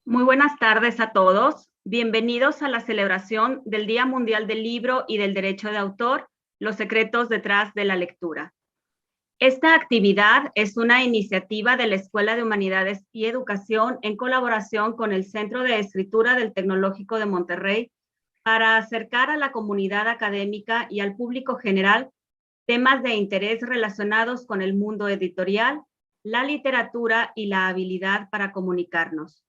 Muy buenas tardes a todos. Bienvenidos a la celebración del Día Mundial del Libro y del Derecho de Autor, los secretos detrás de la lectura. Esta actividad es una iniciativa de la Escuela de Humanidades y Educación en colaboración con el Centro de Escritura del Tecnológico de Monterrey para acercar a la comunidad académica y al público general temas de interés relacionados con el mundo editorial, la literatura y la habilidad para comunicarnos.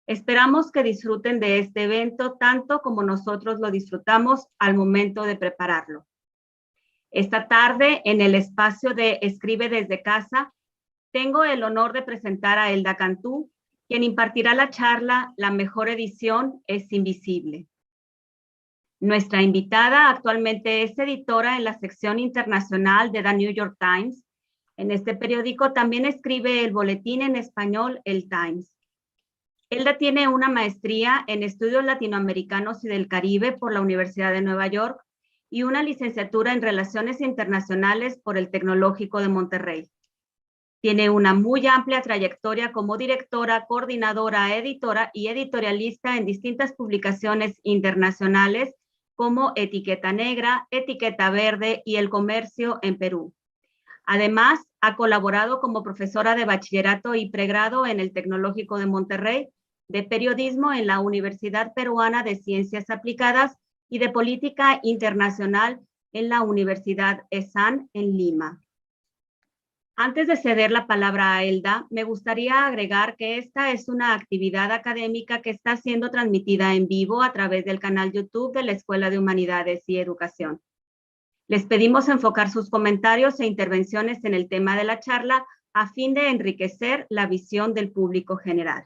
Esperamos que disfruten de este evento tanto como nosotros lo disfrutamos al momento de prepararlo. Esta tarde, en el espacio de Escribe desde casa, tengo el honor de presentar a Elda Cantú, quien impartirá la charla La mejor edición es invisible. Nuestra invitada actualmente es editora en la sección internacional de The New York Times. En este periódico también escribe el boletín en español El Times. Elda tiene una maestría en estudios latinoamericanos y del Caribe por la Universidad de Nueva York y una licenciatura en Relaciones Internacionales por el Tecnológico de Monterrey. Tiene una muy amplia trayectoria como directora, coordinadora, editora y editorialista en distintas publicaciones internacionales como Etiqueta Negra, Etiqueta Verde y El Comercio en Perú. Además, ha colaborado como profesora de bachillerato y pregrado en el Tecnológico de Monterrey, de periodismo en la Universidad Peruana de Ciencias Aplicadas y de política internacional en la Universidad ESAN en Lima. Antes de ceder la palabra a Elda, me gustaría agregar que esta es una actividad académica que está siendo transmitida en vivo a través del canal YouTube de la Escuela de Humanidades y Educación. Les pedimos enfocar sus comentarios e intervenciones en el tema de la charla a fin de enriquecer la visión del público general.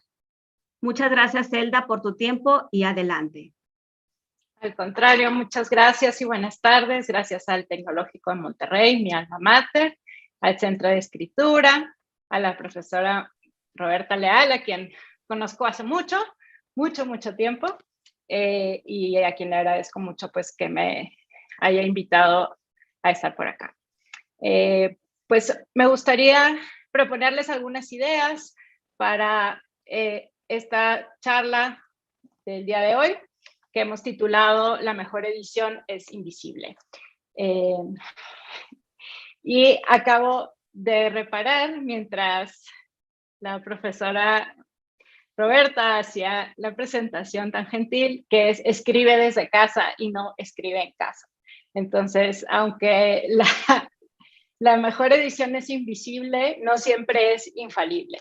Muchas gracias, Elda, por tu tiempo y adelante. Al contrario, muchas gracias y buenas tardes. Gracias al Tecnológico de Monterrey, mi alma mater, al Centro de Escritura, a la profesora Roberta Leal, a quien conozco hace mucho tiempo, y a quien le agradezco mucho pues que me haya invitado a estar por acá. Pues me gustaría proponerles algunas ideas para esta charla del día de hoy, que hemos titulado La mejor edición es invisible. Y acabo de reparar, mientras la profesora Roberta hacía la presentación tan gentil, que es escribe desde casa y no escribe en casa. Entonces, aunque la mejor edición es invisible, no siempre es infalible.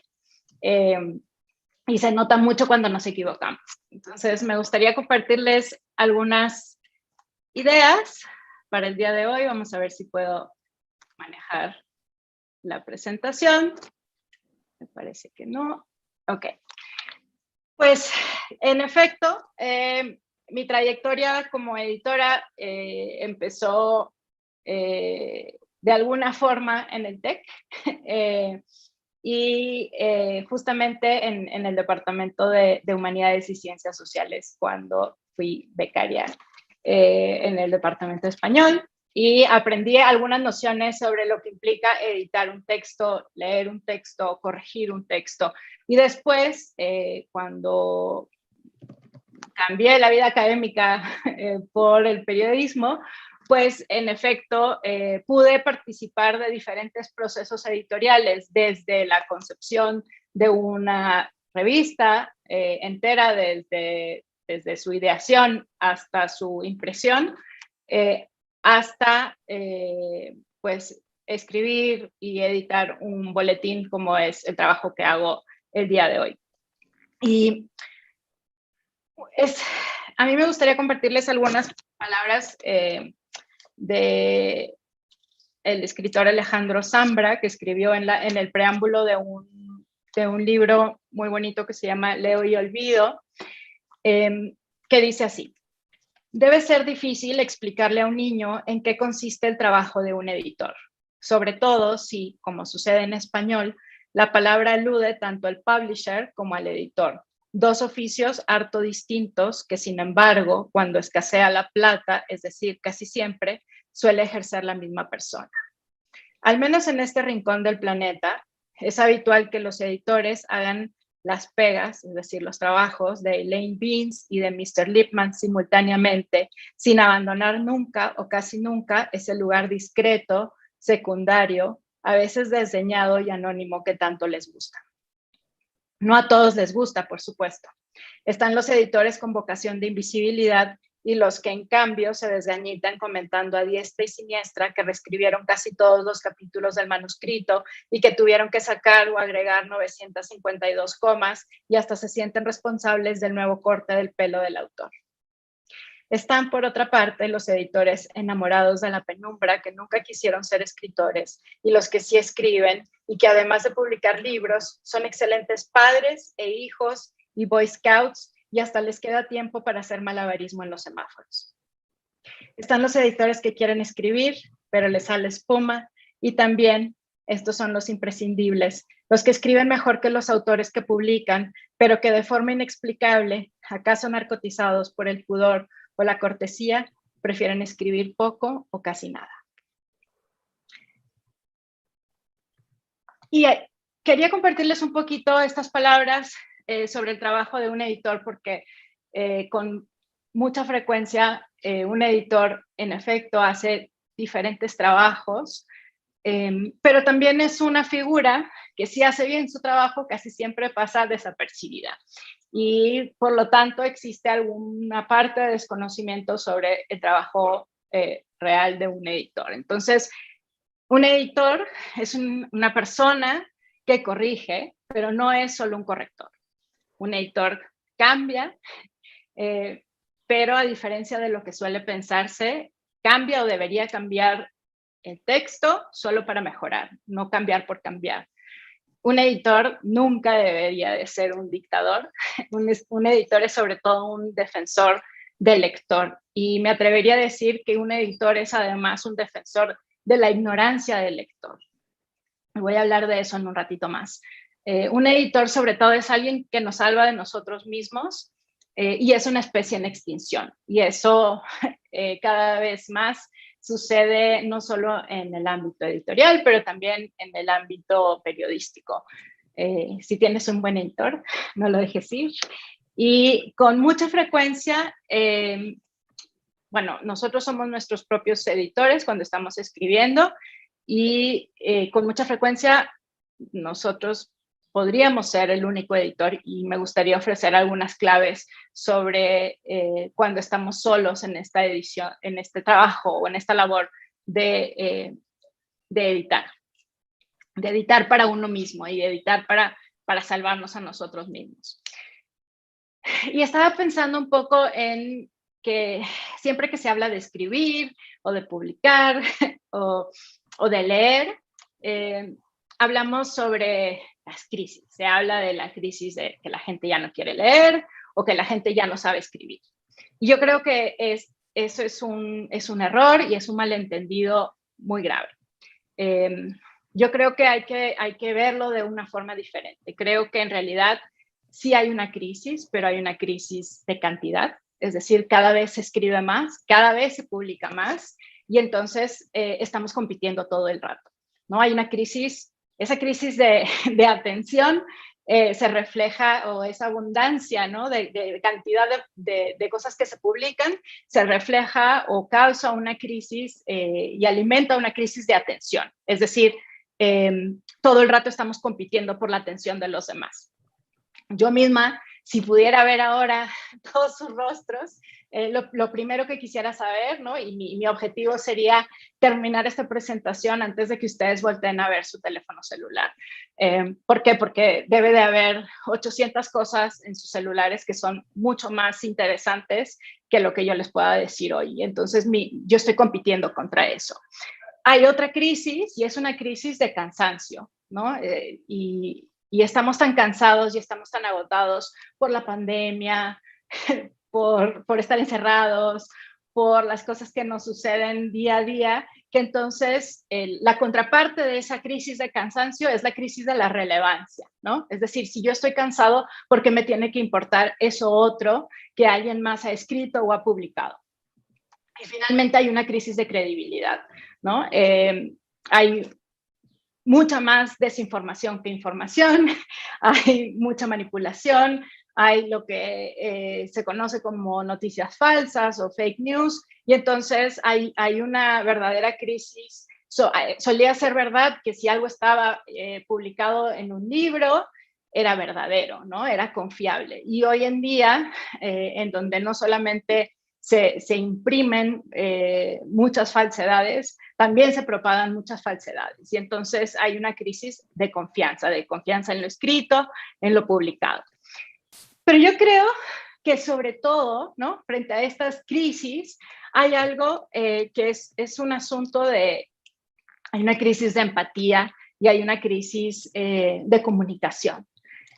Y se nota mucho cuando nos equivocamos. Entonces, me gustaría compartirles algunas ideas para el día de hoy. Vamos a ver si puedo manejar la presentación. Me parece que no. Ok. Pues, en efecto, mi trayectoria como editora empezó de alguna forma en el TEC. Y justamente en el Departamento de Humanidades y Ciencias Sociales, cuando fui becaria en el Departamento de Español, y aprendí algunas nociones sobre lo que implica editar un texto, leer un texto, corregir un texto. Y después, cuando cambié la vida académica por el periodismo, pues en efecto pude participar de diferentes procesos editoriales, desde la concepción de una revista entera, desde su ideación hasta su impresión, hasta pues escribir y editar un boletín, como es el trabajo que hago el día de hoy. Y a mí me gustaría compartirles algunas palabras de el escritor Alejandro Zambra, que escribió en el preámbulo de un libro muy bonito que se llama Leo y Olvido, que dice así: debe ser difícil explicarle a un niño en qué consiste el trabajo de un editor, sobre todo si, como sucede en español, la palabra alude tanto al publisher como al editor, dos oficios harto distintos que, sin embargo, cuando escasea la plata, es decir, casi siempre, suele ejercer la misma persona. Al menos en este rincón del planeta, es habitual que los editores hagan las pegas, es decir, los trabajos de Elaine Beans y de Mr. Lipman simultáneamente, sin abandonar nunca o casi nunca ese lugar discreto, secundario, a veces desdeñado y anónimo que tanto les gusta. No a todos les gusta, por supuesto. Están los editores con vocación de invisibilidad y los que en cambio se desgañitan comentando a diestra y siniestra que reescribieron casi todos los capítulos del manuscrito y que tuvieron que sacar o agregar 952 comas y hasta se sienten responsables del nuevo corte del pelo del autor. Están, por otra parte, los editores enamorados de la penumbra que nunca quisieron ser escritores y los que sí escriben y que además de publicar libros son excelentes padres e hijos y boy scouts y hasta les queda tiempo para hacer malabarismo en los semáforos. Están los editores que quieren escribir, pero les sale espuma y también estos son los imprescindibles, los que escriben mejor que los autores que publican, pero que de forma inexplicable, acaso narcotizados por el pudor o la cortesía, prefieren escribir poco o casi nada. Y quería compartirles un poquito estas palabras sobre el trabajo de un editor, porque con mucha frecuencia un editor, en efecto, hace diferentes trabajos, pero también es una figura que si hace bien su trabajo, casi siempre pasa desapercibida. Y por lo tanto existe alguna parte de desconocimiento sobre el trabajo real de un editor. Entonces, un editor es una persona que corrige, pero no es solo un corrector. Un editor cambia, pero a diferencia de lo que suele pensarse, cambia o debería cambiar el texto solo para mejorar, no cambiar por cambiar. Un editor nunca debería de ser un dictador. Un editor es sobre todo un defensor del lector. Y me atrevería a decir que un editor es además un defensor de la ignorancia del lector. Voy a hablar de eso en un ratito más. Un editor sobre todo es alguien que nos salva de nosotros mismos y es una especie en extinción. Y eso cada vez más sucede no solo en el ámbito editorial, pero también en el ámbito periodístico. Si tienes un buen editor, no lo dejes ir. Y con mucha frecuencia, bueno, nosotros somos nuestros propios editores cuando estamos escribiendo y con mucha frecuencia nosotros podríamos ser el único editor y me gustaría ofrecer algunas claves sobre cuando estamos solos en esta edición, en este trabajo o en esta labor de editar. De editar para uno mismo y de editar para salvarnos a nosotros mismos. Y estaba pensando un poco en que siempre que se habla de escribir o de publicar o de leer, hablamos sobre las crisis. Se habla de la crisis de que la gente ya no quiere leer o que la gente ya no sabe escribir. Y yo creo que eso es un error y es un malentendido muy grave. Yo creo que hay que verlo de una forma diferente. Creo que en realidad sí hay una crisis, pero hay una crisis de cantidad. Es decir, cada vez se escribe más, cada vez se publica más y entonces estamos compitiendo todo el rato, ¿no? Hay una crisis, esa crisis de atención se refleja, o esa abundancia, ¿no? de cantidad de cosas que se publican, se refleja o causa una crisis y alimenta una crisis de atención. Es decir, todo el rato estamos compitiendo por la atención de los demás. Yo misma, si pudiera ver ahora todos sus rostros, lo primero que quisiera saber, ¿no? Y mi objetivo sería terminar esta presentación antes de que ustedes volteen a ver su teléfono celular. ¿Por qué? Porque debe de haber 800 cosas en sus celulares que son mucho más interesantes que lo que yo les pueda decir hoy. Entonces, yo estoy compitiendo contra eso. Hay otra crisis y es una crisis de cansancio, ¿no? Y estamos tan cansados y estamos tan agotados por la pandemia, por estar encerrados, por las cosas que nos suceden día a día, que entonces la contraparte de esa crisis de cansancio es la crisis de la relevancia, ¿no? Es decir, si yo estoy cansado, ¿por qué me tiene que importar eso otro que alguien más ha escrito o ha publicado? Y finalmente hay una crisis de credibilidad, ¿no? Hay mucha más desinformación que información, hay mucha manipulación, hay lo que se conoce como noticias falsas o fake news, y entonces hay una verdadera crisis. Solía ser verdad que si algo estaba publicado en un libro, era verdadero, ¿no? Era confiable. Y hoy en día, en donde no solamente se imprimen muchas falsedades, también se propagan muchas falsedades. Y entonces hay una crisis de confianza en lo escrito, en lo publicado. Pero yo creo que sobre todo, ¿no? Frente a estas crisis, hay algo que es un asunto de, hay una crisis de empatía y hay una crisis de comunicación.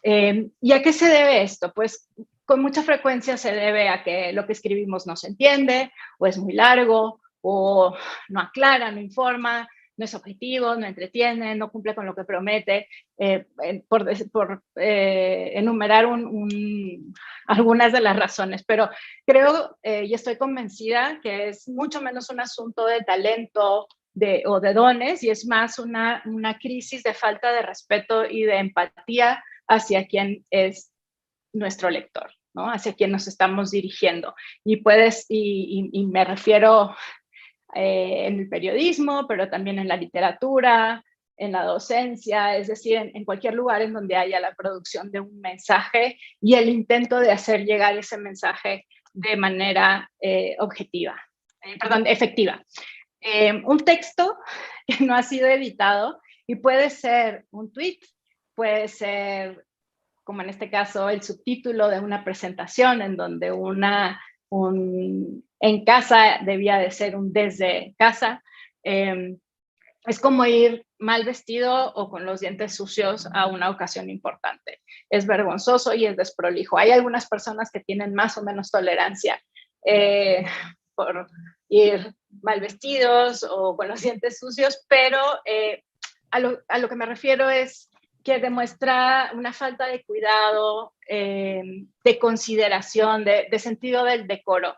¿Y a qué se debe esto? Pues con mucha frecuencia se debe a que lo que escribimos no se entiende, o es muy largo, o no aclara, no informa, no es objetivo, no entretiene, no cumple con lo que promete, por enumerar algunas de las razones. Pero creo y estoy convencida que es mucho menos un asunto de talento o de dones, y es más una crisis de falta de respeto y de empatía hacia quien es nuestro lector, ¿no? Hacia quien nos estamos dirigiendo. Y me refiero en el periodismo, pero también en la literatura, en la docencia, es decir, en cualquier lugar en donde haya la producción de un mensaje y el intento de hacer llegar ese mensaje de manera efectiva. Un texto que no ha sido editado, y puede ser un tweet, puede ser, como en este caso, el subtítulo de una presentación en donde en casa debía de ser un desde casa. Es como ir mal vestido o con los dientes sucios a una ocasión importante. Es vergonzoso y es desprolijo. Hay algunas personas que tienen más o menos tolerancia por ir mal vestidos o con los dientes sucios, pero a lo que me refiero es que demuestra una falta de cuidado, de consideración, de sentido del decoro.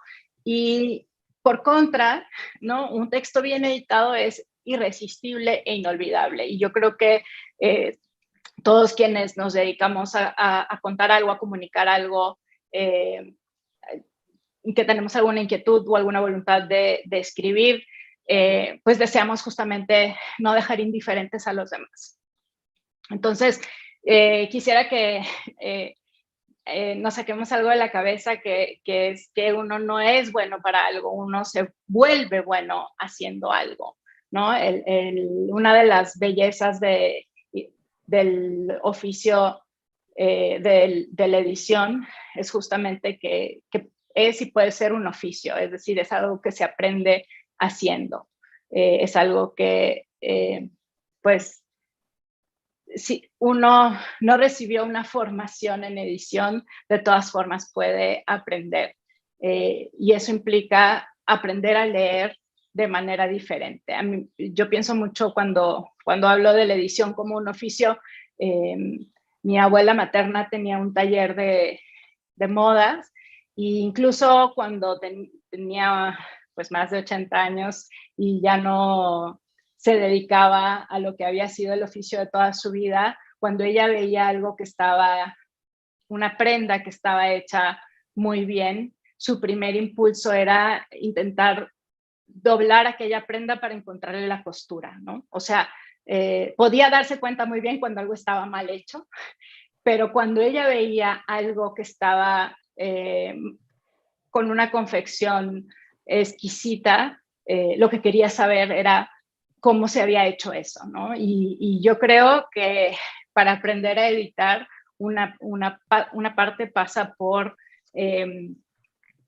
Y por contra, ¿no? Un texto bien editado es irresistible e inolvidable. Y yo creo que todos quienes nos dedicamos a contar algo, a comunicar algo, que tenemos alguna inquietud o alguna voluntad de escribir, pues deseamos justamente no dejar indiferentes a los demás. Entonces, quisiera que nos saquemos algo de la cabeza, que es que uno no es bueno para algo, uno se vuelve bueno haciendo algo, ¿no? Una de las bellezas del oficio de la edición es justamente que es y puede ser un oficio, es decir, es algo que se aprende haciendo, es algo que, pues, si uno no recibió una formación en edición, de todas formas puede aprender. Y eso implica aprender a leer de manera diferente. Yo pienso mucho cuando hablo de la edición como un oficio. Mi abuela materna tenía un taller de modas, e incluso cuando tenía pues más de 80 años y ya no se dedicaba a lo que había sido el oficio de toda su vida, cuando ella veía algo que estaba, una prenda que estaba hecha muy bien, su primer impulso era intentar doblar aquella prenda para encontrarle la costura, ¿no? O sea, podía darse cuenta muy bien cuando algo estaba mal hecho, pero cuando ella veía algo que estaba con una confección exquisita, lo que quería saber era cómo se había hecho eso, ¿no? Y yo creo que para aprender a editar, una parte pasa por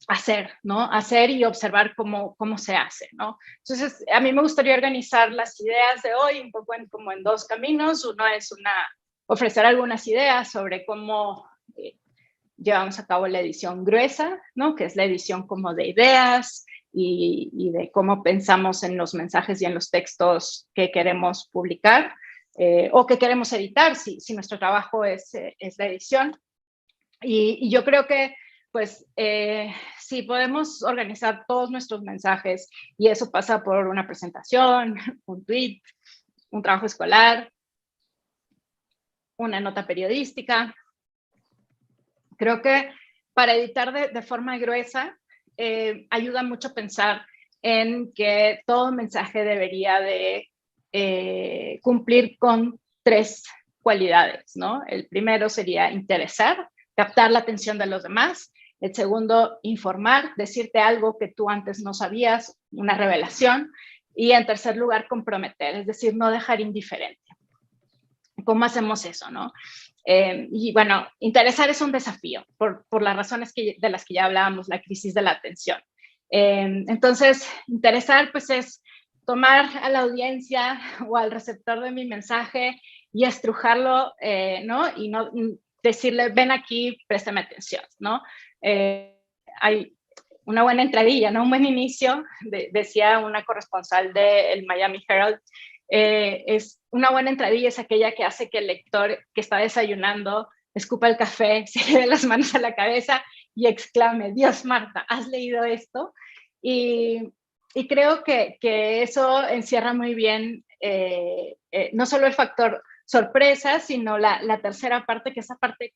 hacer, ¿no? Hacer y observar cómo se hace, ¿no? Entonces, a mí me gustaría organizar las ideas de hoy un poco como en dos caminos. Uno es ofrecer algunas ideas sobre cómo llevamos a cabo la edición gruesa, ¿no? Que es la edición como de ideas y de cómo pensamos en los mensajes y en los textos que queremos publicar o que queremos editar, si nuestro trabajo es la edición. Y yo creo que pues si podemos organizar todos nuestros mensajes, y eso pasa por una presentación, un tweet, un trabajo escolar, una nota periodística. Creo que para editar de forma gruesa ayuda mucho pensar en que todo mensaje debería de cumplir con 3 cualidades, ¿no? El primero sería interesar, captar la atención de los demás. El segundo, informar, decirte algo que tú antes no sabías, una revelación. Y en tercer lugar, comprometer, es decir, no dejar indiferente. ¿Cómo hacemos eso, no? Y bueno, interesar es un desafío por las razones de las que ya hablábamos, la crisis de la atención. Entonces, interesar pues es tomar a la audiencia o al receptor de mi mensaje y estrujarlo, ¿no? Y no decirle, ven aquí, préstame atención, ¿no? Hay una buena entradilla, ¿no? Un buen inicio, decía una corresponsal del Miami Herald, es una buena entradilla es aquella que hace que el lector que está desayunando escupa el café, se lleve las manos a la cabeza y exclame, Dios, Marta, ¿has leído esto? Y creo que eso encierra muy bien no solo el factor sorpresa, sino la tercera parte, que es esa parte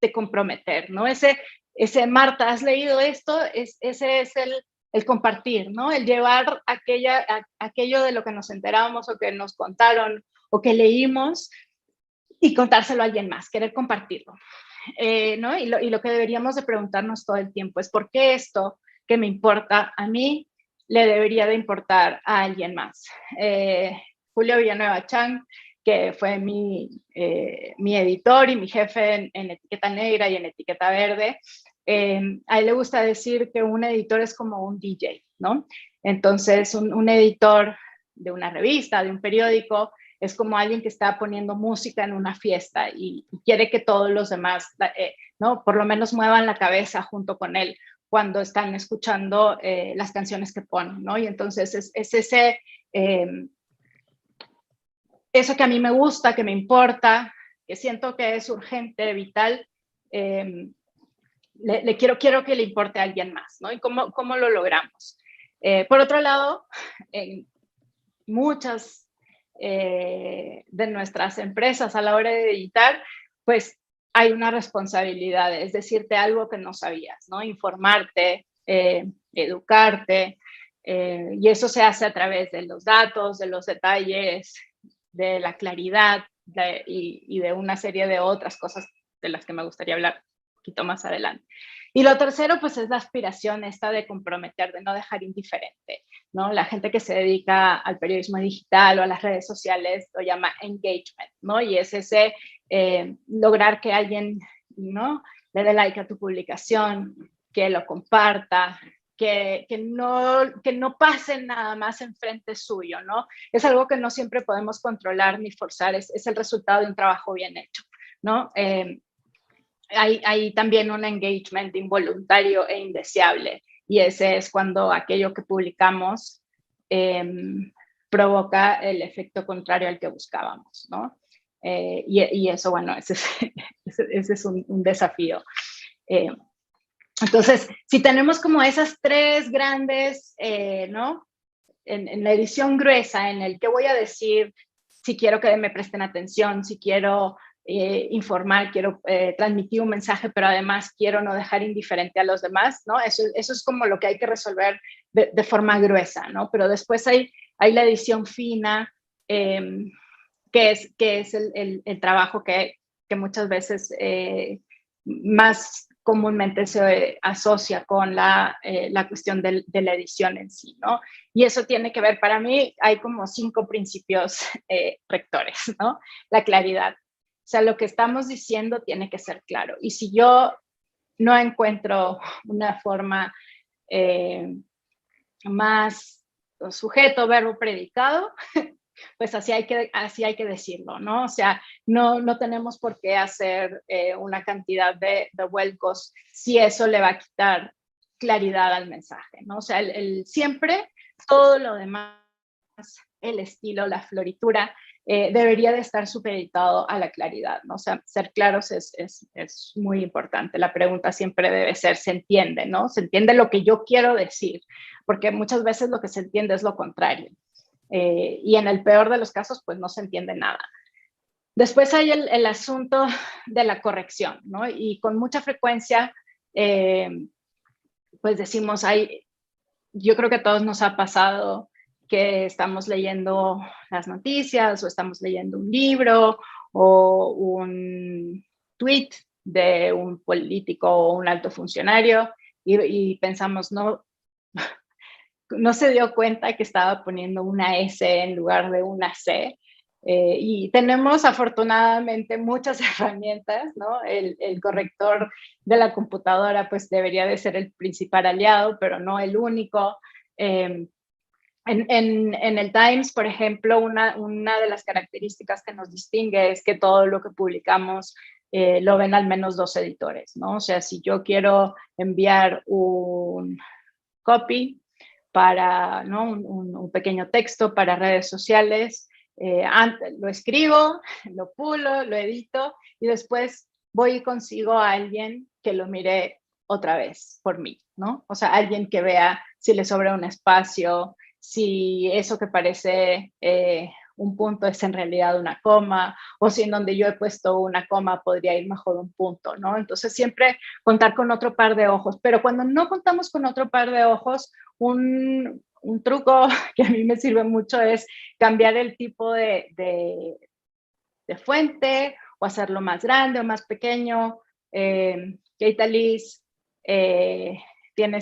de comprometer, ¿no? Ese Marta, ¿has leído esto? Ese es el compartir, ¿no? El llevar aquello de lo que nos enterábamos o que nos contaron o que leímos y contárselo a alguien más, querer compartirlo, ¿no? Y lo que deberíamos de preguntarnos todo el tiempo es ¿por qué esto que me importa a mí le debería de importar a alguien más? Julio Villanueva Chang, que fue mi editor y mi jefe en Etiqueta Negra y en Etiqueta Verde, a él le gusta decir que un editor es como un DJ, ¿no? Entonces, un editor de una revista, de un periódico, es como alguien que está poniendo música en una fiesta y quiere que todos los demás, ¿no? Por lo menos muevan la cabeza junto con él cuando están escuchando las canciones que ponen, ¿no? Y entonces es ese, eso que a mí me gusta, que me importa, que siento que es urgente, vital, quiero que le importe a alguien más, ¿no? ¿Y cómo lo logramos? Por otro lado, en muchas de nuestras empresas a la hora de editar, pues hay una responsabilidad, es decirte algo que no sabías, ¿no? Informarte, educarte, y eso se hace a través de los datos, de los detalles, de la claridad y de una serie de otras cosas de las que me gustaría hablar un poquito más adelante. Y lo tercero, pues es la aspiración esta de comprometer, de no dejar indiferente, ¿no? La gente que se dedica al periodismo digital o a las redes sociales lo llama engagement, ¿no? Y es ese lograr que alguien, ¿no? Le dé like a tu publicación, que lo comparta, que no pasen nada más enfrente suyo, ¿no? Es algo que no siempre podemos controlar ni forzar, es el resultado de un trabajo bien hecho, ¿no? Hay también un engagement involuntario e indeseable, y ese es cuando aquello que publicamos provoca el efecto contrario al que buscábamos, ¿no? Y eso, bueno, ese es un desafío. Entonces, si tenemos como esas 3 grandes, ¿no? En la edición gruesa, en el que voy a decir si quiero que me presten atención, si quiero informar, quiero transmitir un mensaje, pero además quiero no dejar indiferente a los demás, ¿no? Eso es como lo que hay que resolver de forma gruesa, ¿no? Pero después hay la edición fina, que es el trabajo que muchas veces más comúnmente se asocia con la cuestión de la edición en sí, ¿no? Y eso tiene que ver, para mí, hay como 5 principios rectores, ¿no? La claridad. O sea, lo que estamos diciendo tiene que ser claro. Y si yo no encuentro una forma más sujeto, verbo, predicado, pues así hay que decirlo, ¿no? O sea, no tenemos por qué hacer una cantidad de vuelcos si eso le va a quitar claridad al mensaje, ¿no? O sea, siempre todo lo demás, el estilo, la floritura, debería de estar supeditado a la claridad, ¿no? O sea, ser claros es muy importante. La pregunta siempre debe ser, ¿se entiende, no? ¿Se entiende lo que yo quiero decir? Porque muchas veces lo que se entiende es lo contrario. y en el peor de los casos, pues no se entiende nada. Después hay el asunto de la corrección, ¿no? Y con mucha frecuencia, pues decimos, yo creo que a todos nos ha pasado que estamos leyendo las noticias o estamos leyendo un libro o un tweet de un político o un alto funcionario y pensamos, no se dio cuenta que estaba poniendo una S en lugar de una C. Y tenemos afortunadamente muchas herramientas, ¿no? El corrector de la computadora pues debería de ser el principal aliado, pero no el único. En el Times, por ejemplo, una de las características que nos distingue es que todo lo que publicamos lo ven al menos 2 editores, ¿no? O sea, si yo quiero enviar un copy para, ¿no? un pequeño texto para redes sociales, lo escribo, lo pulo, lo edito y después voy y consigo a alguien que lo mire otra vez por mí, ¿no? O sea, alguien que vea si le sobra un espacio, si eso que parece un punto es en realidad una coma, o si en donde yo he puesto una coma podría ir mejor un punto, ¿no? Entonces siempre contar con otro par de ojos, pero cuando no contamos con otro par de ojos, un truco que a mí me sirve mucho es cambiar el tipo de fuente o hacerlo más grande o más pequeño. Kate Alice tiene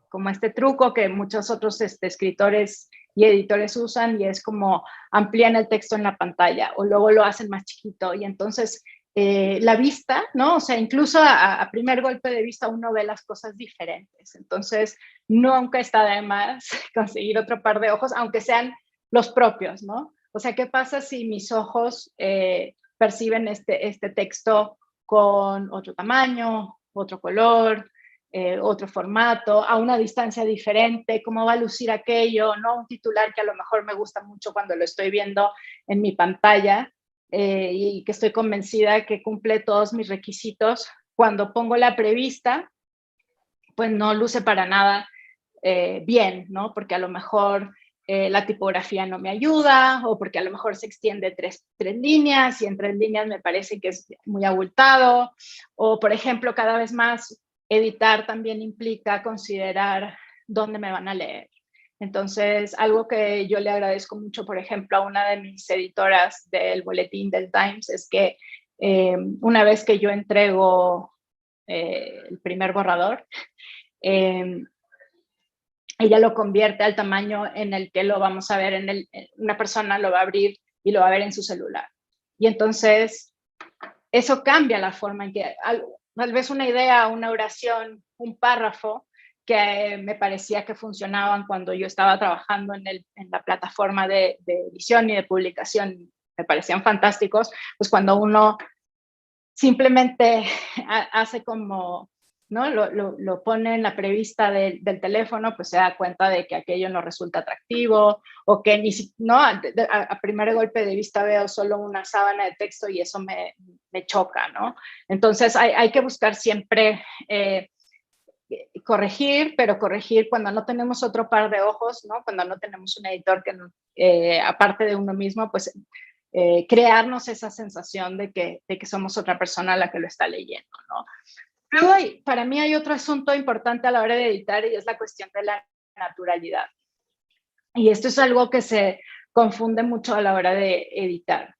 como este truco que muchos otros escritores y editores usan y es como amplían el texto en la pantalla o luego lo hacen más chiquito y entonces la vista, ¿no? O sea, incluso a primer golpe de vista uno ve las cosas diferentes. Entonces, nunca está de más conseguir otro par de ojos, aunque sean los propios, ¿no? O sea, ¿qué pasa si mis ojos perciben este texto con otro tamaño, otro color, otro formato, a una distancia diferente? ¿Cómo va a lucir aquello? ¿No? Un titular que a lo mejor me gusta mucho cuando lo estoy viendo en mi pantalla, y que estoy convencida que cumple todos mis requisitos. Cuando pongo la prevista, pues no luce para nada bien, ¿no? Porque a lo mejor la tipografía no me ayuda o porque a lo mejor se extiende tres líneas y en 3 líneas me parece que es muy abultado. O, por ejemplo, cada vez más editar también implica considerar dónde me van a leer. Entonces, algo que yo le agradezco mucho, por ejemplo, a una de mis editoras del boletín del Times es que una vez que yo entrego el primer borrador, ella lo convierte al tamaño en el que lo vamos a ver, una persona lo va a abrir y lo va a ver en su celular. Y entonces, eso cambia la forma en que, tal vez una idea, una oración, un párrafo, que me parecía que funcionaban cuando yo estaba trabajando en la plataforma de edición y de publicación, me parecían fantásticos, pues cuando uno simplemente hace como, ¿no? Lo pone en la prevista del teléfono, pues se da cuenta de que aquello no resulta atractivo o que ¿no? A primer golpe de vista veo solo una sábana de texto y eso me choca, ¿no? Entonces hay que buscar siempre corregir, pero corregir cuando no tenemos otro par de ojos, ¿no? Cuando no tenemos un editor que aparte de uno mismo, pues crearnos esa sensación de que somos otra persona la que lo está leyendo, ¿no? Luego, para mí hay otro asunto importante a la hora de editar y es la cuestión de la naturalidad. Y esto es algo que se confunde mucho a la hora de editar.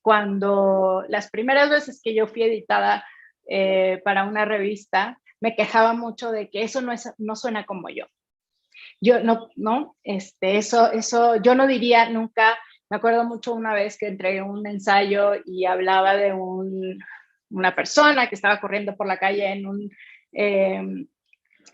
Cuando las primeras veces que yo fui editada para una revista, me quejaba mucho de que eso no suena como yo. Yo eso yo no diría nunca. Me acuerdo mucho una vez que entregué un ensayo y hablaba de una persona que estaba corriendo por la calle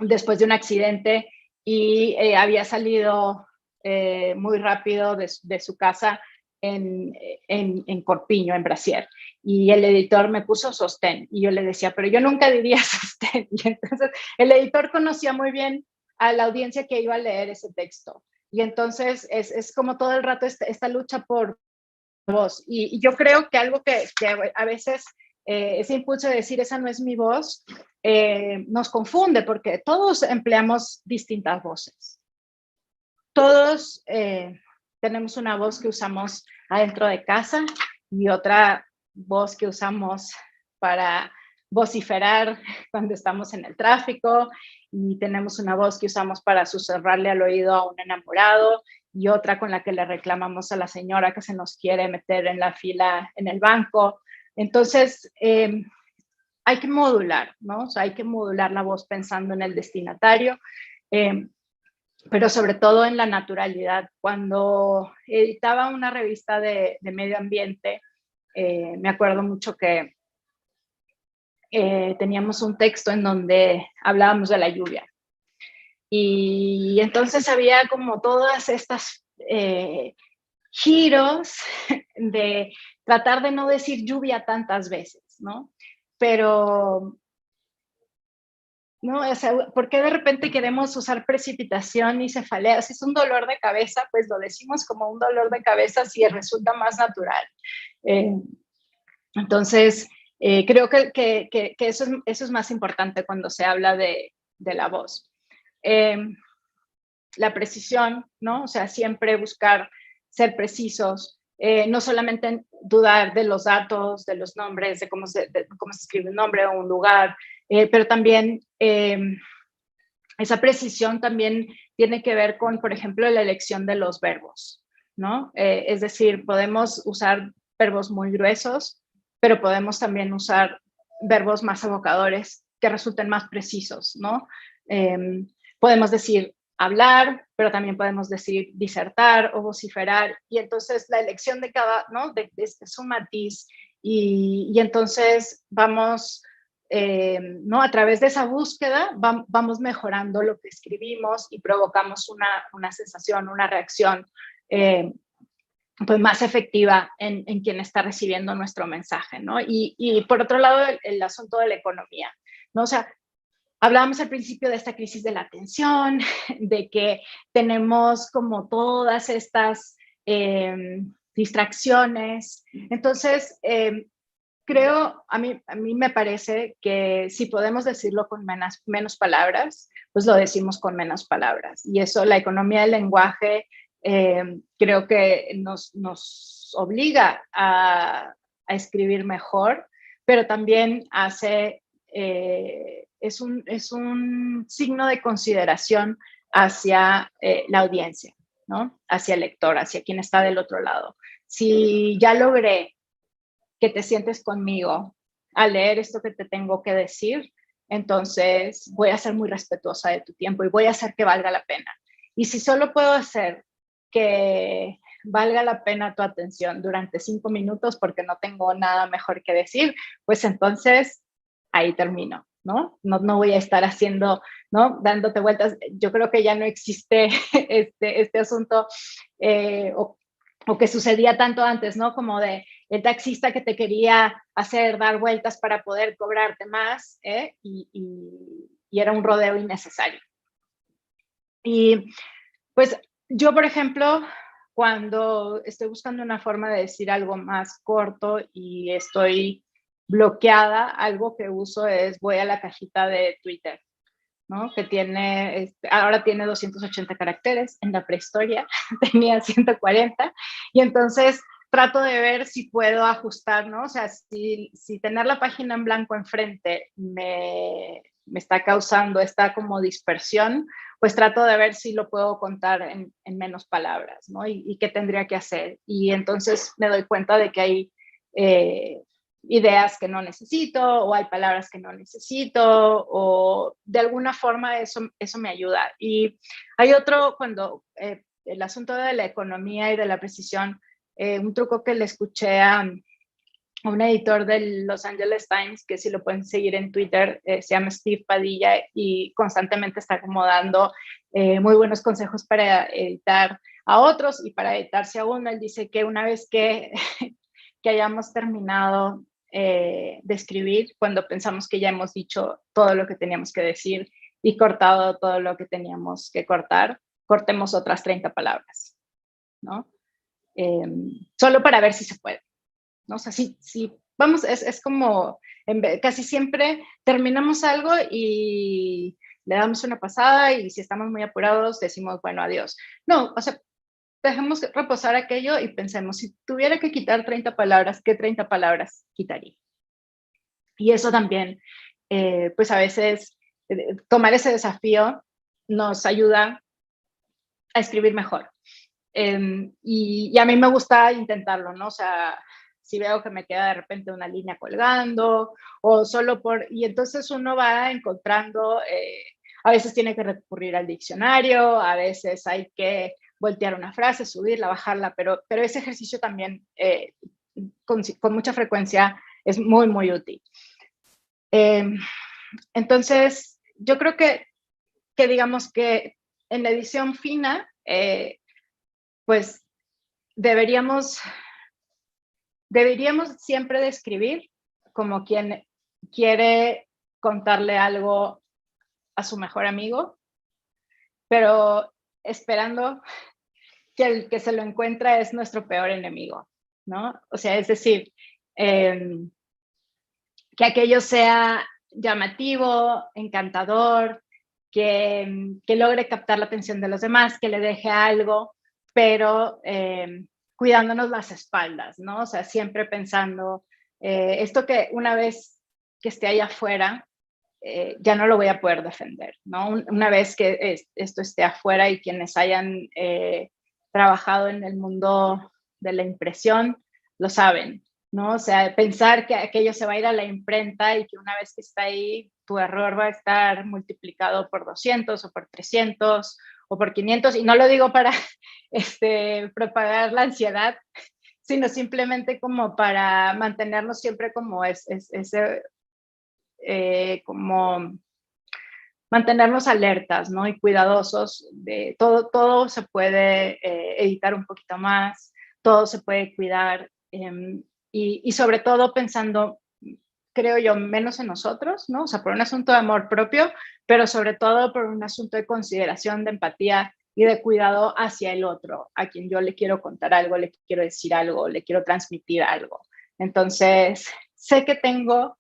después de un accidente y había salido muy rápido de su casa en corpiño, en brasier. Y el editor me puso sostén y yo le decía, pero yo nunca diría sostén. Y entonces el editor conocía muy bien a la audiencia que iba a leer ese texto. Y entonces es como todo el rato esta lucha por voz. Y yo creo que algo que a veces ese impulso de decir esa no es mi voz nos confunde porque todos empleamos distintas voces. todos tenemos una voz que usamos adentro de casa y otra voz que usamos para vociferar cuando estamos en el tráfico, y tenemos una voz que usamos para susurrarle al oído a un enamorado, y otra con la que le reclamamos a la señora que se nos quiere meter en la fila en el banco. Entonces, hay que modular, ¿no? O sea, hay que modular la voz pensando en el destinatario, pero sobre todo en la naturalidad. Cuando editaba una revista de medio ambiente, me acuerdo mucho que teníamos un texto en donde hablábamos de la lluvia. Y entonces había como todas estas giros de tratar de no decir lluvia tantas veces, ¿no? Pero, ¿no? O sea, ¿por qué de repente queremos usar precipitación y cefalea? Si es un dolor de cabeza, pues lo decimos como un dolor de cabeza si resulta más natural. Entonces, creo que eso es más importante cuando se habla de la voz. La precisión, ¿no? O sea, siempre buscar ser precisos, no solamente dudar de los datos, de los nombres, de cómo se escribe un nombre o un lugar, pero también esa precisión también tiene que ver con, por ejemplo, la elección de los verbos, ¿no? Es decir, podemos usar verbos muy gruesos, pero podemos también usar verbos más evocadores que resulten más precisos, ¿no? Podemos decir hablar, pero también podemos decir disertar o vociferar, y entonces la elección de cada, ¿no? Es un matiz, y entonces vamos, ¿no? A través de esa búsqueda vamos mejorando lo que escribimos y provocamos una sensación, una reacción pues más efectiva en quien está recibiendo nuestro mensaje, ¿no? Y por otro lado, el asunto de la economía, ¿no? O sea, hablábamos al principio de esta crisis de la atención, de que tenemos como todas estas distracciones. Entonces, creo, a mí me parece que si podemos decirlo con menos palabras, pues lo decimos con menos palabras. Y eso, la economía del lenguaje, creo que nos obliga a escribir mejor, pero también hace, es un signo de consideración hacia la audiencia, ¿no? Hacia el lector, hacia quien está del otro lado. Si ya logré que te sientes conmigo al leer esto que te tengo que decir, entonces voy a ser muy respetuosa de tu tiempo y voy a hacer que valga la pena. Y si solo puedo hacer que valga la pena tu atención durante 5 minutos porque no tengo nada mejor que decir, pues entonces ahí termino, ¿no? No voy a estar haciendo, ¿no? Dándote vueltas. Yo creo que ya no existe este asunto o que sucedía tanto antes, ¿no? Como de el taxista que te quería hacer dar vueltas para poder cobrarte más, y era un rodeo innecesario. Y pues yo, por ejemplo, cuando estoy buscando una forma de decir algo más corto y estoy bloqueada, algo que uso es voy a la cajita de Twitter, ¿no? Que tiene, ahora tiene 280 caracteres, en la prehistoria tenía 140, y entonces trato de ver si puedo ajustar, ¿no? O sea, si tener la página en blanco enfrente me está causando esta como dispersión, pues trato de ver si lo puedo contar en menos palabras, ¿no? Y qué tendría que hacer. Y entonces me doy cuenta de que hay ideas que no necesito, o hay palabras que no necesito, o de alguna forma eso me ayuda. Y hay otro, cuando el asunto de la economía y de la precisión, un truco que le escuché a un editor del Los Angeles Times, que si lo pueden seguir en Twitter, se llama Steve Padilla, y constantemente está como dando muy buenos consejos para editar a otros y para editarse a uno. Él dice que una vez que hayamos terminado de escribir, cuando pensamos que ya hemos dicho todo lo que teníamos que decir y cortado todo lo que teníamos que cortar, cortemos otras 30 palabras, ¿no? Solo para ver si se puede, ¿no? O sea, sí, vamos, es como, casi siempre terminamos algo y le damos una pasada y si estamos muy apurados decimos, bueno, adiós. No, o sea, dejemos reposar aquello y pensemos, si tuviera que quitar 30 palabras, ¿qué 30 palabras quitaría? Y eso también, pues a veces tomar ese desafío nos ayuda a escribir mejor. Y a mí me gusta intentarlo, ¿no? O sea, si veo que me queda de repente una línea colgando o solo por... Y entonces uno va encontrando, a veces tiene que recurrir al diccionario, a veces hay que voltear una frase, subirla, bajarla, pero ese ejercicio también con mucha frecuencia es muy, muy útil. Entonces, yo creo que digamos que en la edición fina, pues deberíamos siempre describir como quien quiere contarle algo a su mejor amigo, pero esperando que el que se lo encuentra es nuestro peor enemigo, ¿no? O sea, es decir, que aquello sea llamativo, encantador, que logre captar la atención de los demás, que le deje algo, pero cuidándonos las espaldas, ¿no? O sea, siempre pensando, esto que una vez que esté allá afuera, ya no lo voy a poder defender, ¿no? Una vez que esto esté afuera y quienes hayan trabajado en el mundo de la impresión lo saben, ¿no? O sea, pensar que aquello se va a ir a la imprenta y que una vez que está ahí, tu error va a estar multiplicado por 200 o por 300 o por 500, y no lo digo para propagar la ansiedad, sino simplemente como para mantenernos siempre como como mantenernos alertas, ¿no? Y cuidadosos de todo se puede editar un poquito más, todo se puede cuidar, y sobre todo pensando, creo yo, menos en nosotros, ¿no? O sea, por un asunto de amor propio, pero sobre todo por un asunto de consideración, de empatía y de cuidado hacia el otro, a quien yo le quiero contar algo, le quiero decir algo, le quiero transmitir algo. Entonces, sé que tengo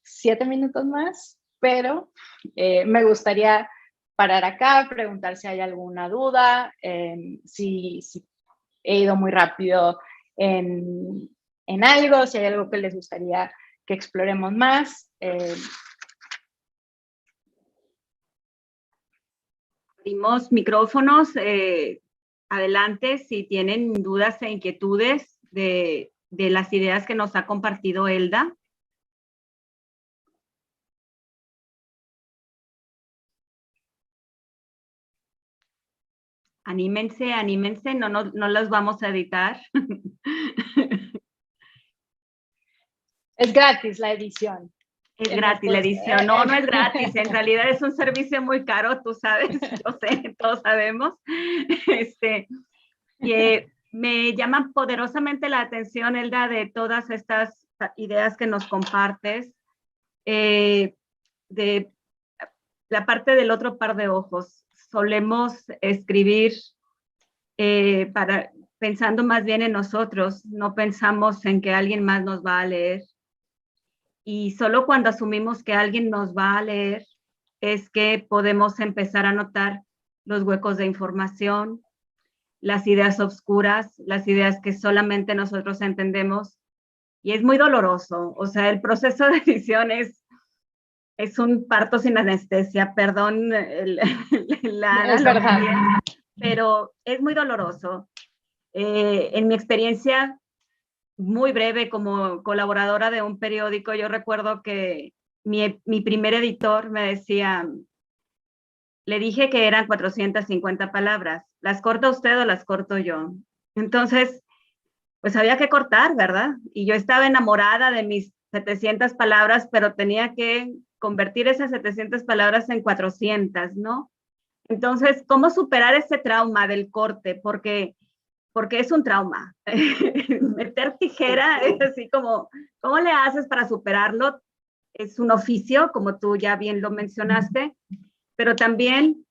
7 minutos más, pero me gustaría parar acá, preguntar si hay alguna duda, si he ido muy rápido en algo, si hay algo que les gustaría que exploremos más. Abrimos micrófonos. Adelante, si tienen dudas e inquietudes de las ideas que nos ha compartido Elda. Anímense, anímense, no las vamos a editar. Es gratis la edición. Es gratis la edición. No, no es gratis. En realidad es un servicio muy caro, tú sabes, yo sé, todos sabemos. Me llama poderosamente la atención, Elda, de todas estas ideas que nos compartes, de la parte del otro par de ojos. Solemos escribir pensando más bien en nosotros, no pensamos en que alguien más nos va a leer. Y solo cuando asumimos que alguien nos va a leer es que podemos empezar a notar los huecos de información, las ideas oscuras, las ideas que solamente nosotros entendemos. Y es muy doloroso. O sea, el proceso de edición es un parto sin anestesia, perdón la analogía, pero es muy doloroso. En mi experiencia muy breve como colaboradora de un periódico, yo recuerdo que mi primer editor me decía, le dije que eran 450 palabras, ¿las corta usted o las corto yo? Entonces, pues había que cortar, ¿verdad? Y yo estaba enamorada de mis 700 palabras, pero tenía que convertir esas 700 palabras en 400, ¿no? Entonces, ¿cómo superar ese trauma del corte? Porque es un trauma. Meter tijera es así como, ¿cómo le haces para superarlo? Es un oficio, como tú ya bien lo mencionaste, pero también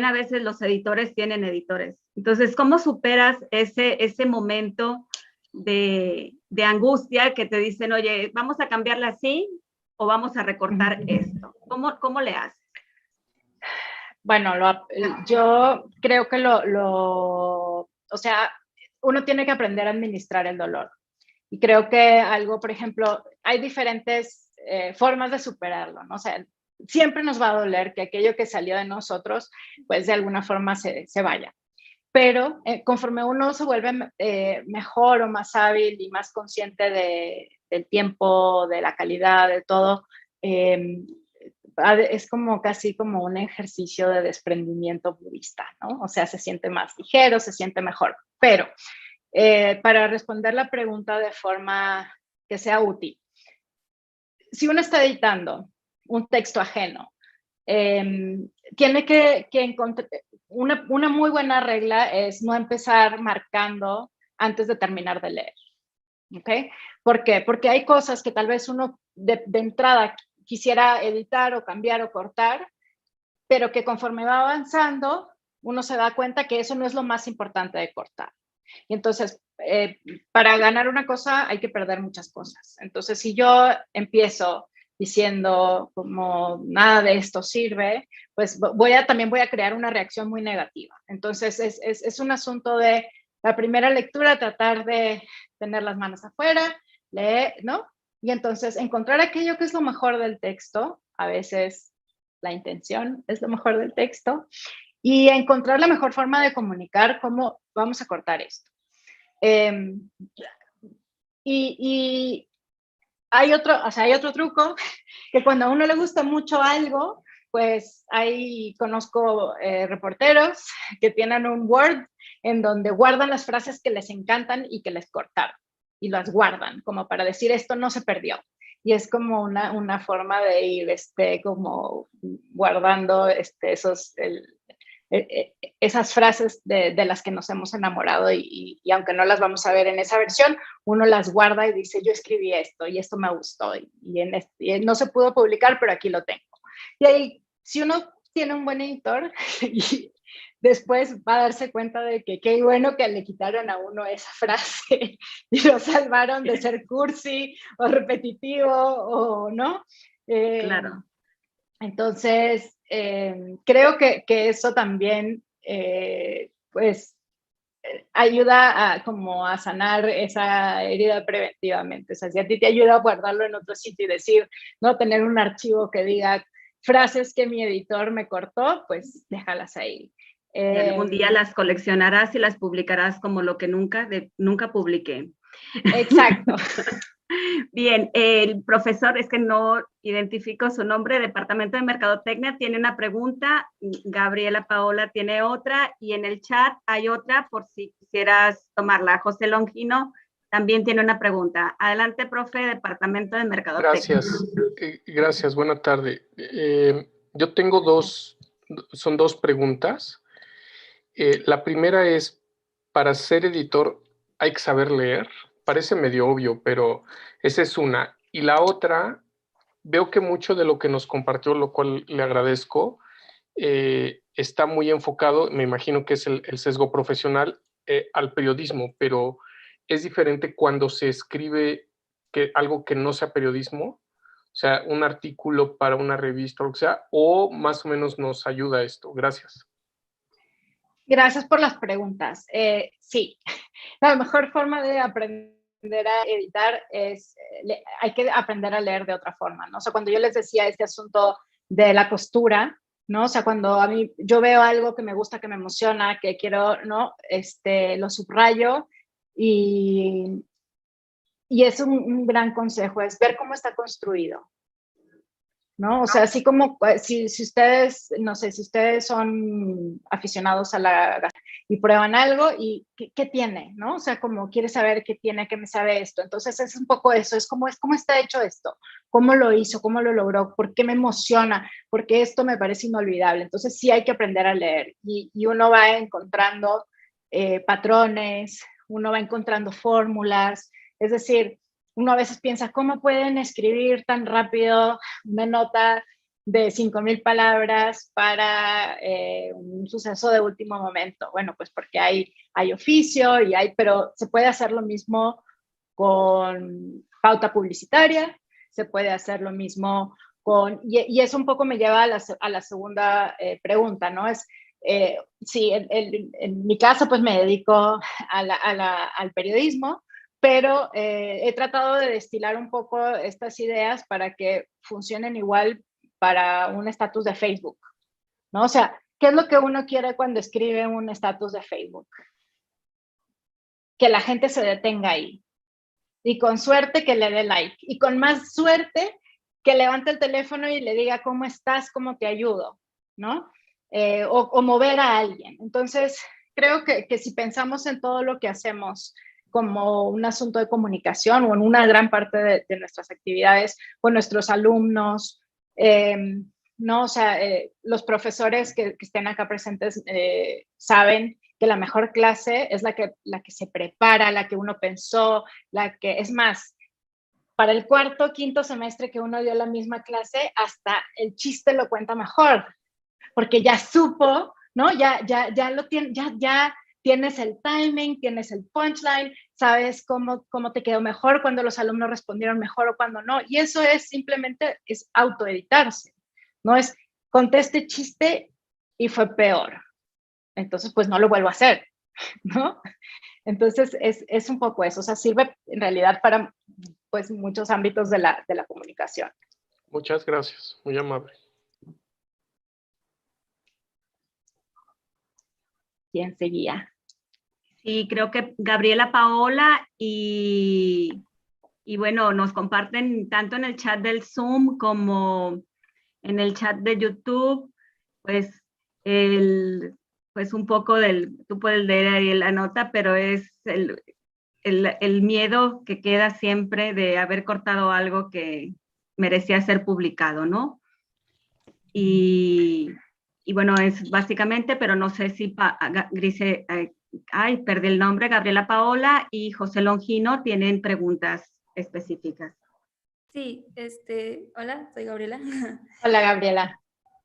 a veces los editores tienen editores. Entonces, ¿cómo superas ese momento de angustia que te dicen, oye, vamos a cambiarla así o vamos a recortar esto? ¿Cómo le haces? Bueno, yo creo que o sea, uno tiene que aprender a administrar el dolor. Y creo que algo, por ejemplo, hay diferentes formas de superarlo, ¿no? O sea, siempre nos va a doler que aquello que salió de nosotros, pues de alguna forma se vaya. Pero conforme uno se vuelve mejor o más hábil y más consciente del tiempo, de la calidad, de todo, es como casi como un ejercicio de desprendimiento budista, ¿no? O sea, se siente más ligero, se siente mejor. Pero para responder la pregunta de forma que sea útil, si uno está editando un texto ajeno, tiene que encontrar, una muy buena regla es no empezar marcando antes de terminar de leer. ¿Ok? ¿Por qué? Porque hay cosas que tal vez uno de entrada quisiera editar o cambiar o cortar, pero que conforme va avanzando, uno se da cuenta que eso no es lo más importante de cortar. Y entonces, para ganar una cosa hay que perder muchas cosas. Entonces, si yo empiezo diciendo como nada de esto sirve, pues también voy a crear una reacción muy negativa. Entonces, es un asunto de la primera lectura, tratar de tener las manos afuera, leer, ¿no? Y entonces encontrar aquello que es lo mejor del texto, a veces la intención es lo mejor del texto, y encontrar la mejor forma de comunicar cómo vamos a cortar esto. Y hay otro truco, que cuando a uno le gusta mucho algo, pues conozco reporteros que tienen un Word en donde guardan las frases que les encantan y que les cortaron, y las guardan como para decir esto no se perdió. Y es como una forma de ir como guardando esas frases de las que nos hemos enamorado y aunque no las vamos a ver en esa versión, uno las guarda y dice, yo escribí esto y esto me gustó y no se pudo publicar, pero aquí lo tengo. Y ahí, si uno tiene un buen editor, y después va a darse cuenta de que qué bueno que le quitaron a uno esa frase y lo salvaron de ser cursi o repetitivo o no. Claro. Entonces, creo que eso también, pues, ayuda como a sanar esa herida preventivamente. O sea, si a ti te ayuda a guardarlo en otro sitio y decir, no tener un archivo que diga frases que mi editor me cortó, pues déjalas ahí. Y algún día las coleccionarás y las publicarás como lo que nunca publiqué. Exacto. Bien, el profesor, es que no identifico su nombre, Departamento de Mercadotecnia, tiene una pregunta, Gabriela Paola tiene otra, y en el chat hay otra por si quisieras tomarla. José Longino también tiene una pregunta. Adelante, profe, Departamento de Mercadotecnia. Gracias, buena tarde. Yo tengo son dos preguntas. La primera es, para ser editor, ¿hay que saber leer? Parece medio obvio, pero esa es una. Y la otra, veo que mucho de lo que nos compartió, lo cual le agradezco, está muy enfocado, me imagino que es el sesgo profesional, al periodismo, pero es diferente cuando se escribe algo que no sea periodismo, o sea, un artículo para una revista o lo que sea, o más o menos nos ayuda esto. Gracias. Gracias por las preguntas. Sí, la mejor forma de aprender a editar es, hay que aprender a leer de otra forma, ¿no? O sea, cuando yo les decía este asunto de la costura, ¿no? O sea, cuando a mí yo veo algo que me gusta, que me emociona, que quiero, ¿no? Lo subrayo y es un gran consejo, es ver cómo está construido, ¿no? O sea, así como si ustedes, no sé, si ustedes son aficionados a la y prueban algo y ¿qué tiene? ¿No? O sea, como quiere saber qué tiene, qué me sabe esto. Entonces es un poco eso, es cómo está hecho esto, cómo lo hizo, cómo lo logró, por qué me emociona, porque esto me parece inolvidable. Entonces sí hay que aprender a leer y uno va encontrando patrones, uno va encontrando fórmulas, es decir, uno a veces piensa, ¿cómo pueden escribir tan rápido una nota de 5,000 palabras para un suceso de último momento? Bueno, pues porque hay oficio pero se puede hacer lo mismo con pauta publicitaria, se puede hacer lo mismo y eso un poco me lleva a la segunda pregunta, ¿no? Sí, en mi caso pues me dedico al periodismo, pero he tratado de destilar un poco estas ideas para que funcionen igual para un estatus de Facebook, ¿no? O sea, ¿qué es lo que uno quiere cuando escribe un estatus de Facebook? Que la gente se detenga ahí. Y con suerte que le dé like. Y con más suerte que levante el teléfono y le diga cómo estás, cómo te ayudo, ¿no? O mover a alguien. Entonces, creo que si pensamos en todo lo que hacemos como un asunto de comunicación o en una gran parte de nuestras actividades con nuestros alumnos, ¿no? O sea, los profesores que estén acá presentes saben que la mejor clase es la que se prepara, la que uno pensó, es más, para el cuarto, quinto semestre que uno dio la misma clase, hasta el chiste lo cuenta mejor, porque ya supo, ¿no? Ya tienes el timing, tienes el punchline, sabes cómo te quedó mejor, cuando los alumnos respondieron mejor o cuando no, y eso simplemente es autoeditarse, ¿no? Conté este chiste y fue peor. Entonces, pues no lo vuelvo a hacer, ¿no? Entonces, es un poco eso. O sea, sirve en realidad para pues muchos ámbitos de la comunicación. Muchas gracias, muy amable. ¿Quién seguía? Sí, creo que Gabriela Paola y bueno, nos comparten tanto en el chat del Zoom como en el chat de YouTube, pues un poco tú puedes leer ahí la nota, pero es el miedo que queda siempre de haber cortado algo que merecía ser publicado, ¿no? Y bueno, es básicamente, pero no sé si perdí el nombre, Gabriela Paola y José Longino tienen preguntas específicas. Sí, hola, soy Gabriela. Hola, Gabriela.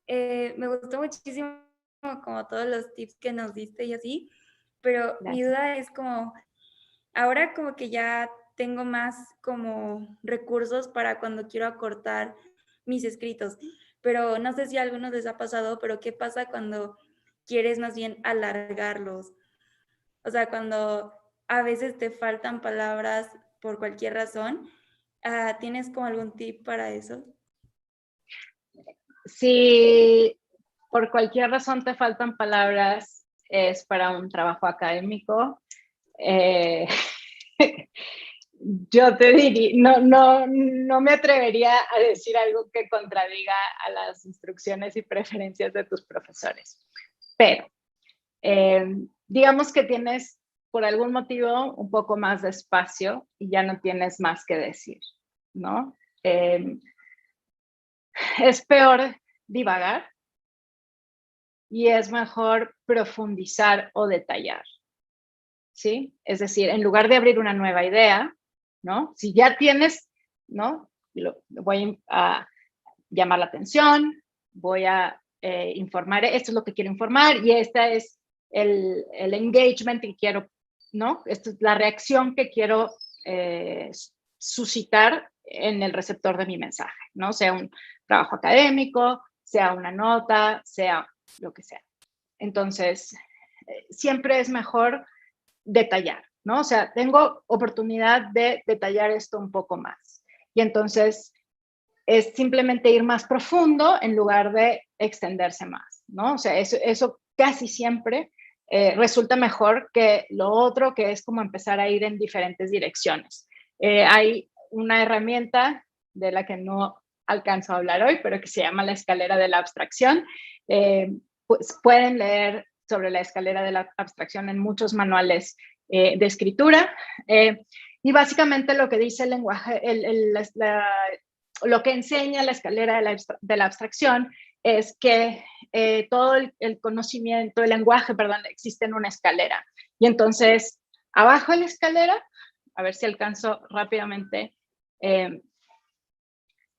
Me gustó muchísimo como todos los tips que nos diste y así, pero Gracias. Mi duda es como, ahora como que ya tengo más como recursos para cuando quiero acortar mis escritos, pero no sé si a algunos les ha pasado, pero ¿qué pasa cuando quieres más bien alargarlos? O sea, cuando a veces te faltan palabras por cualquier razón, ¿tienes como algún tip para eso? Si por cualquier razón te faltan palabras, es para un trabajo académico. Yo te diría, no me atrevería a decir algo que contradiga a las instrucciones y preferencias de tus profesores. Pero, digamos que tienes por algún motivo un poco más de espacio y ya no tienes más que decir, ¿no? Es peor divagar y es mejor profundizar o detallar, ¿sí? Es decir, en lugar de abrir una nueva idea, ¿no? Si ya tienes, ¿no? Voy a llamar la atención, voy a informar, esto es lo que quiero informar y esta es el engagement que quiero, ¿no? Esta es la reacción que quiero suscitar en el receptor de mi mensaje, ¿no? Sea un trabajo académico, sea una nota, sea lo que sea. Entonces, siempre es mejor detallar, ¿no? O sea, tengo oportunidad de detallar esto un poco más. Y entonces es simplemente ir más profundo en lugar de extenderse más, ¿no? O sea, eso casi siempre resulta mejor que lo otro, que es como empezar a ir en diferentes direcciones. Hay una herramienta de la que no alcanzo a hablar hoy, pero que se llama la escalera de la abstracción. Pues pueden leer sobre la escalera de la abstracción en muchos manuales de escritura. Y básicamente lo que dice el lenguaje, lo que enseña la escalera de la abstracción es que todo el conocimiento, el lenguaje, perdón, existe en una escalera. Y entonces, abajo de la escalera, a ver si alcanzo rápidamente,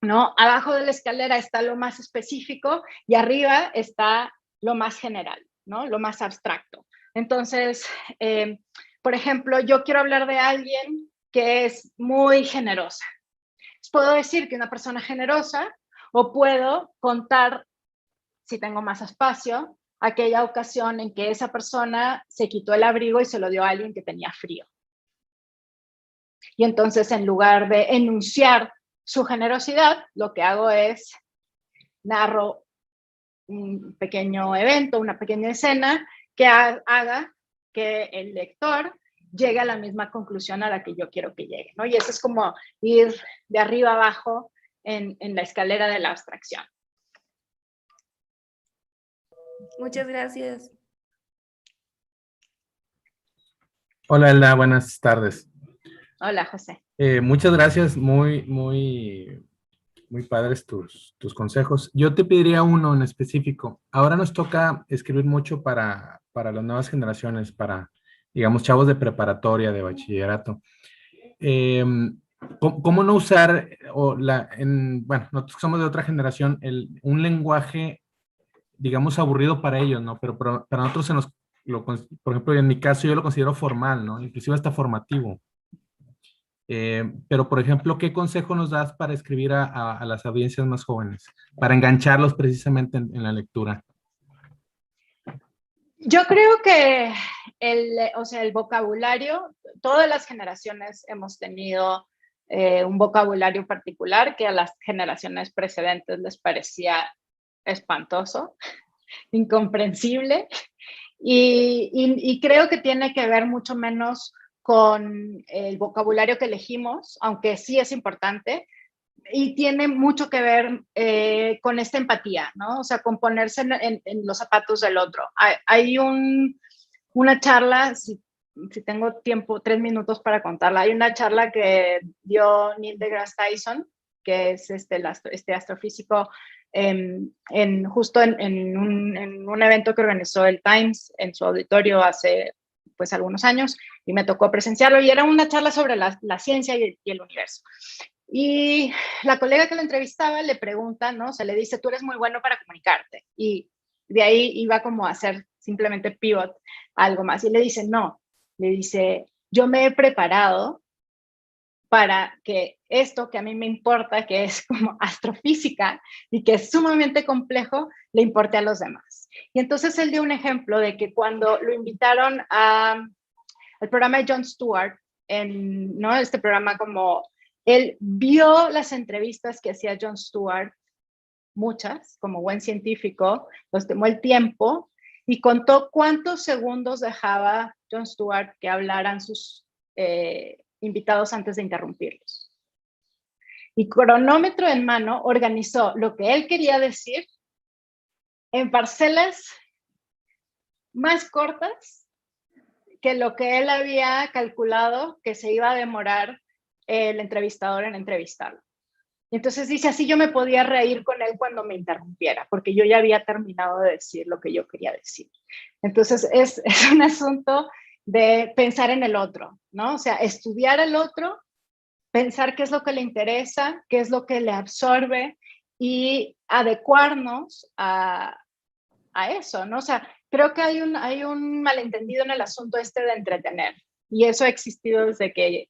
¿no? Abajo de la escalera está lo más específico y arriba está lo más general, ¿no? Lo más abstracto. Entonces, por ejemplo, yo quiero hablar de alguien que es muy generosa. Puedo decir que una persona generosa O puedo contar, si tengo más espacio, aquella ocasión en que esa persona se quitó el abrigo y se lo dio a alguien que tenía frío. Y entonces, en lugar de enunciar su generosidad, lo que hago es narro un pequeño evento, una pequeña escena que haga que el lector llegue a la misma conclusión a la que yo quiero que llegue, ¿no? Y eso es como ir de arriba abajo en la escalera de la abstracción. Muchas gracias. Hola, Elda, buenas tardes. Hola, José. Muchas gracias, muy padres tus consejos. Yo te pediría uno en específico. Ahora nos toca escribir mucho para las nuevas generaciones, para, digamos, chavos de preparatoria, de bachillerato. ¿Cómo no usar, bueno, nosotros somos de otra generación, un lenguaje, digamos, aburrido para ellos, ¿no? Pero para nosotros por ejemplo, en mi caso yo lo considero formal, ¿no? Inclusive hasta formativo. Pero, por ejemplo, ¿qué consejo nos das para escribir a las audiencias más jóvenes? Para engancharlos precisamente en la lectura. Yo creo que el vocabulario, todas las generaciones hemos tenido un vocabulario particular que a las generaciones precedentes les parecía espantoso, incomprensible, y creo que tiene que ver mucho menos con el vocabulario que elegimos, aunque sí es importante, y tiene mucho que ver con esta empatía, ¿no? O sea, con ponerse en los zapatos del otro. Hay una charla, si tengo tiempo, 3 minutos para contarla, hay una charla que dio Neil deGrasse Tyson, que es este astrofísico, justo en un evento que organizó el Times en su auditorio hace pues algunos años, y me tocó presenciarlo, y era una charla sobre la ciencia y el universo. Y la colega que lo entrevistaba le pregunta, ¿no? Se le dice, tú eres muy bueno para comunicarte. Y de ahí iba como a hacer simplemente pivot a algo más. Y le dice, no. Le dice, yo me he preparado para que esto que a mí me importa, que es como astrofísica y que es sumamente complejo, le importe a los demás. Y entonces él dio un ejemplo de que cuando lo invitaron al programa de Jon Stewart, ¿no? Este programa como él vio las entrevistas que hacía Jon Stewart, muchas, como buen científico, los tomó el tiempo y contó cuántos segundos dejaba Jon Stewart que hablaran sus invitados antes de interrumpirlos. Y cronómetro en mano organizó lo que él quería decir en parcelas más cortas que lo que él había calculado que se iba a demorar el entrevistador en entrevistarlo. Y entonces dice, así yo me podía reír con él cuando me interrumpiera, porque yo ya había terminado de decir lo que yo quería decir. Entonces es un asunto de pensar en el otro, ¿no? O sea, estudiar al otro, pensar qué es lo que le interesa, qué es lo que le absorbe y adecuarnos a eso, ¿no? O sea, creo que hay un malentendido en el asunto este de entretener, y eso ha existido desde que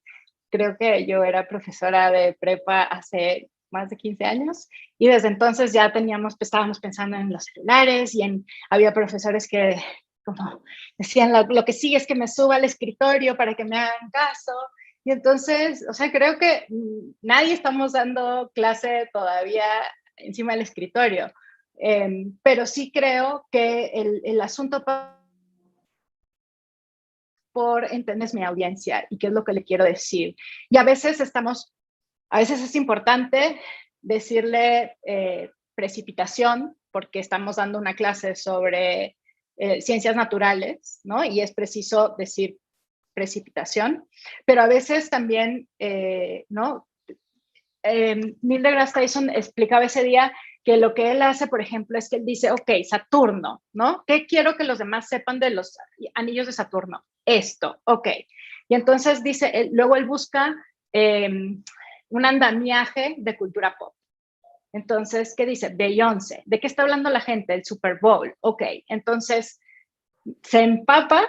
creo que yo era profesora de prepa hace más de 15 años, y desde entonces ya estábamos pensando en los celulares, y había profesores que como decían, lo que sigue es que me suba al escritorio para que me hagan caso, y entonces, o sea, creo que nadie estamos dando clase todavía encima del escritorio, pero sí creo que el asunto por entender mi audiencia y qué es lo que le quiero decir. Y a veces es importante decirle precipitación, porque estamos dando una clase sobre ciencias naturales, ¿no? Y es preciso decir precipitación, pero a veces también, ¿no? Neil deGrasse Tyson explicaba ese día que lo que él hace, por ejemplo, es que él dice, ok, Saturno, ¿no? ¿Qué quiero que los demás sepan de los anillos de Saturno? Esto, ok. Y entonces dice, luego él busca un andamiaje de cultura pop. Entonces, ¿qué dice? Beyoncé. ¿De qué está hablando la gente? El Super Bowl. Ok, entonces se empapa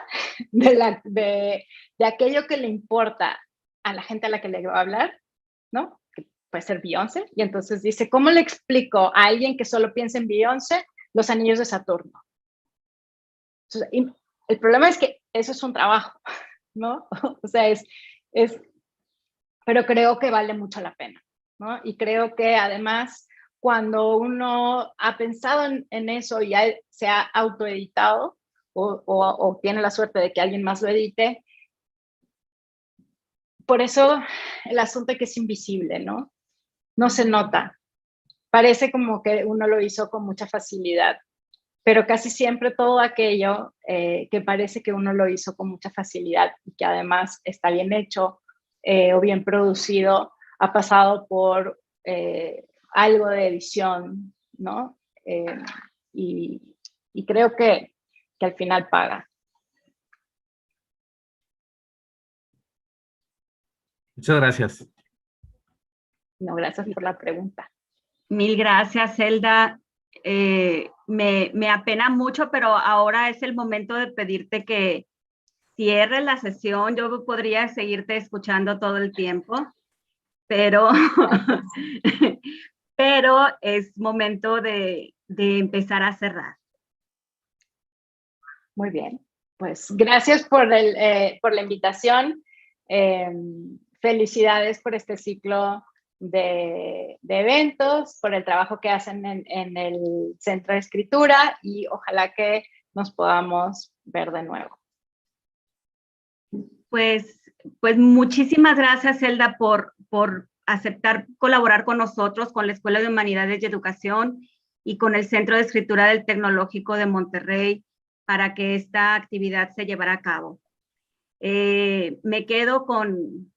de aquello que le importa a la gente a la que le va a hablar, ¿no? puede ser Beyoncé, y entonces dice, ¿cómo le explico a alguien que solo piensa en Beyoncé los anillos de Saturno? Entonces, el problema es que eso es un trabajo, ¿no? O sea, pero creo que vale mucho la pena, ¿no? Y creo que además, cuando uno ha pensado en eso y ya se ha autoeditado o tiene la suerte de que alguien más lo edite, por eso el asunto es que es invisible, ¿no? No se nota. Parece como que uno lo hizo con mucha facilidad, pero casi siempre todo aquello que parece que uno lo hizo con mucha facilidad y que además está bien hecho o bien producido, ha pasado por algo de edición, ¿no? Y creo que al final paga. Muchas gracias. No, gracias por la pregunta. Mil gracias, Zelda. Me apena mucho, pero ahora es el momento de pedirte que cierres la sesión. Yo podría seguirte escuchando todo el tiempo, pero, pero es momento de empezar a cerrar. Muy bien. Pues gracias por la invitación. Felicidades por este ciclo de eventos, por el trabajo que hacen en el Centro de Escritura y ojalá que nos podamos ver de nuevo. Pues muchísimas gracias, Zelda, por aceptar colaborar con nosotros, con la Escuela de Humanidades y Educación y con el Centro de Escritura del Tecnológico de Monterrey para que esta actividad se llevara a cabo. Me quedo con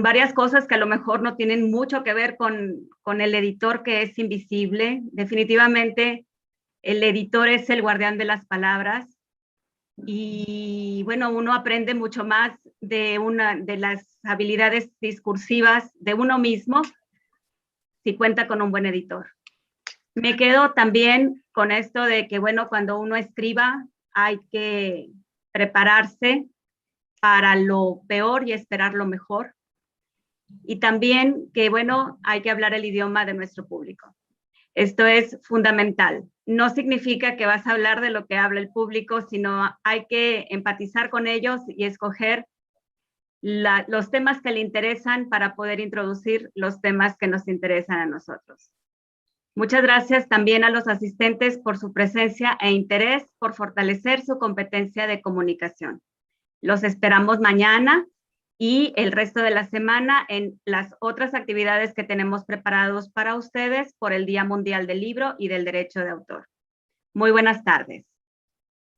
varias cosas que a lo mejor no tienen mucho que ver con el editor, que es invisible. Definitivamente, el editor es el guardián de las palabras. Y bueno, uno aprende mucho más de las habilidades discursivas de uno mismo si cuenta con un buen editor. Me quedo también con esto de que, bueno, cuando uno escriba hay que prepararse para lo peor y esperar lo mejor. Y también que, bueno, hay que hablar el idioma de nuestro público. Esto es fundamental. No significa que vas a hablar de lo que habla el público, sino hay que empatizar con ellos y escoger los temas que le interesan para poder introducir los temas que nos interesan a nosotros. Muchas gracias también a los asistentes por su presencia e interés por fortalecer su competencia de comunicación. Los esperamos mañana y el resto de la semana en las otras actividades que tenemos preparados para ustedes por el Día Mundial del Libro y del Derecho de Autor. Muy buenas tardes.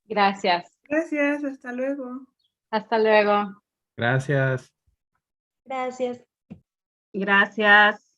Gracias. Gracias, hasta luego. Hasta luego. Gracias. Gracias. Gracias.